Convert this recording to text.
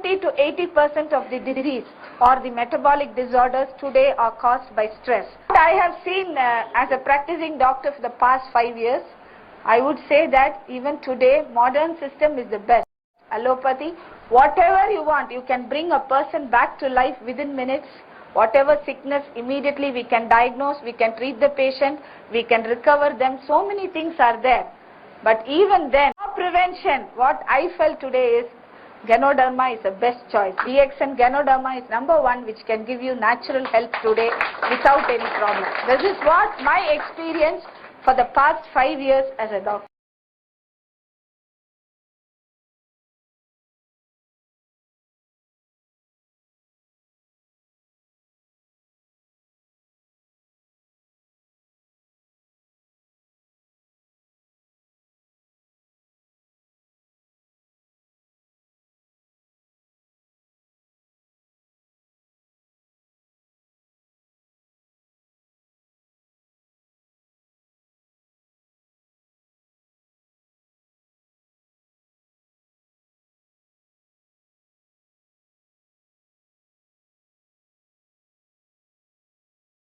70 to 80% of the disease or the metabolic disorders today are caused by stress. I have seen as a practicing doctor for the past 5 years, I would say that even today modern system is the best. Allopathy, whatever you want, you can bring a person back to life within minutes. Whatever sickness, immediately we can diagnose, we can treat the patient, we can recover them. So many things are there. But even then, for prevention, what I felt today is Ganoderma is the best choice. DX and Ganoderma is #1, which can give you natural health today without any problem. This is what my experience for the past 5 years as a doctor.